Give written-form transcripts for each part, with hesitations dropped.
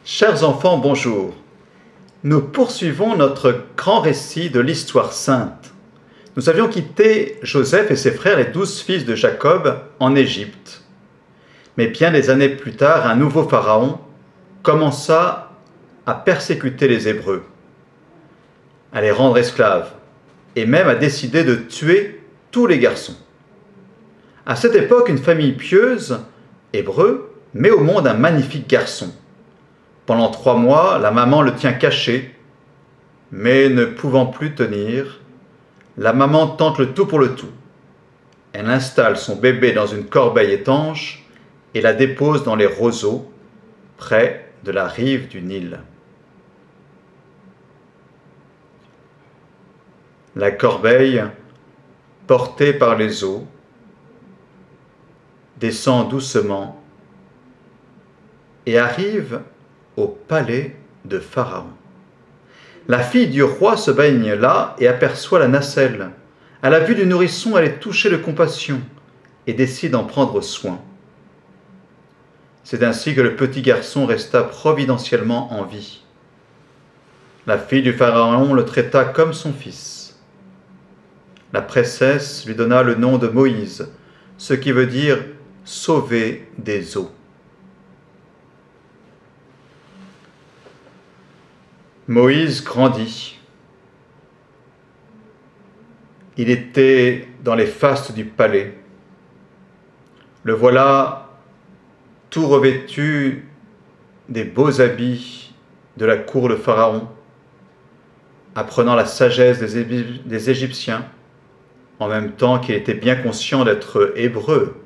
Chers enfants, bonjour. Nous poursuivons notre grand récit de l'histoire sainte. Nous avions quitté Joseph et ses frères, les 12 fils de Jacob, en Égypte. Mais bien des années plus tard, un nouveau pharaon commença à persécuter les Hébreux, à les rendre esclaves, et même à décider de tuer tous les garçons. À cette époque, une famille pieuse, hébreu, met au monde un magnifique garçon. Pendant 3 mois, la maman le tient caché, mais ne pouvant plus tenir, la maman tente le tout pour le tout. Elle installe son bébé dans une corbeille étanche et la dépose dans les roseaux, près de la rive du Nil. La corbeille, portée par les eaux, descend doucement et arrive au palais de Pharaon. La fille du roi se baigne là et aperçoit la nacelle. À la vue du nourrisson, elle est touchée de compassion et décide d'en prendre soin. C'est ainsi que le petit garçon resta providentiellement en vie. La fille du pharaon le traita comme son fils. La princesse lui donna le nom de Moïse, ce qui veut dire « sauver des eaux ». Moïse grandit. Il était dans les fastes du palais. Le voilà tout revêtu des beaux habits de la cour de Pharaon, apprenant la sagesse des Égyptiens, en même temps qu'il était bien conscient d'être hébreu,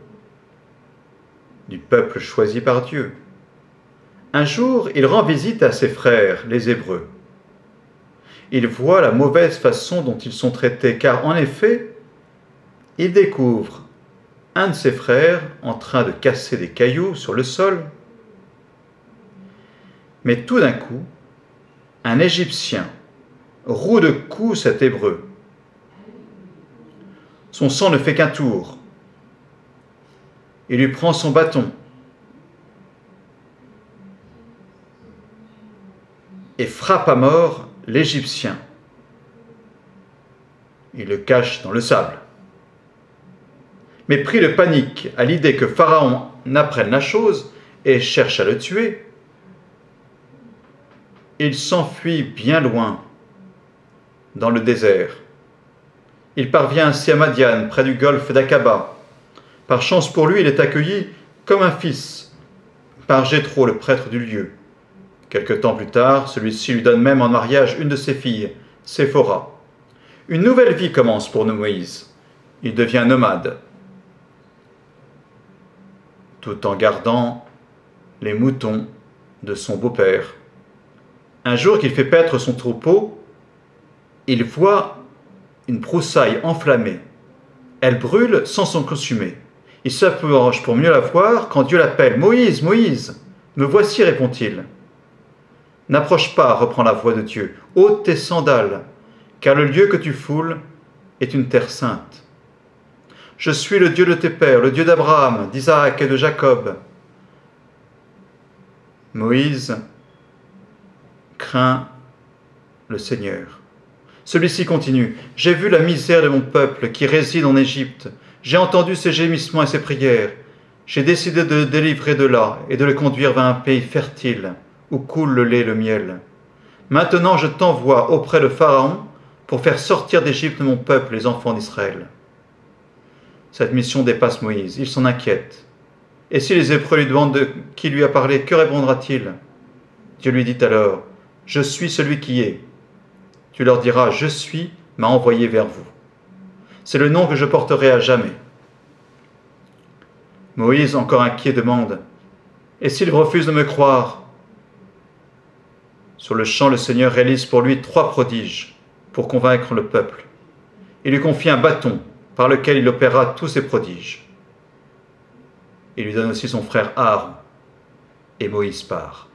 du peuple choisi par Dieu. Un jour, il rend visite à ses frères, les Hébreux. Il voit la mauvaise façon dont ils sont traités, car en effet, il découvre un de ses frères en train de casser des cailloux sur le sol. Mais tout d'un coup, un Égyptien roue de coups cet Hébreu. Son sang ne fait qu'un tour. Il lui prend son bâton et frappe à mort l'Égyptien. Il le cache dans le sable. Mais pris de panique à l'idée que Pharaon n'apprenne la chose et cherche à le tuer, il s'enfuit bien loin dans le désert. Il parvient ainsi à Madian, près du golfe d'Aqaba. Par chance pour lui, il est accueilli comme un fils par Jéthro, le prêtre du lieu. Quelque temps plus tard, celui-ci lui donne même en mariage une de ses filles, Séphora. Une nouvelle vie commence pour Moïse. Il devient nomade, tout en gardant les moutons de son beau-père. Un jour qu'il fait paître son troupeau, il voit une broussaille enflammée. Elle brûle sans s'en consumer. Il s'approche pour mieux la voir quand Dieu l'appelle. « Moïse, Moïse, me voici, répond-il. » « N'approche pas, reprend la voix de Dieu, ôte tes sandales, car le lieu que tu foules est une terre sainte. Je suis le Dieu de tes pères, le Dieu d'Abraham, d'Isaac et de Jacob. » Moïse craint le Seigneur. Celui-ci continue. « J'ai vu la misère de mon peuple qui réside en Égypte. J'ai entendu ses gémissements et ses prières. J'ai décidé de le délivrer de là et de le conduire vers un pays fertile, où coule le lait et le miel. Maintenant je t'envoie auprès de Pharaon pour faire sortir d'Égypte mon peuple, les enfants d'Israël. » Cette mission dépasse Moïse, il s'en inquiète. Et si les Hébreux lui demandent de qui lui a parlé, que répondra-t-il? Dieu lui dit alors, « Je suis celui qui est. » Tu leur diras, « Je suis m'a envoyé vers vous. » C'est le nom que je porterai à jamais. Moïse, encore inquiet, demande, « Et s'il refuse de me croire ?» Sur le champ, le Seigneur réalise pour lui 3 prodiges pour convaincre le peuple. Il lui confie un bâton par lequel il opérera tous ses prodiges. Il lui donne aussi son frère Aaron, et Moïse part.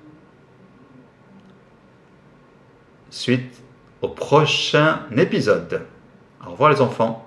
Suite au prochain épisode. Au revoir les enfants.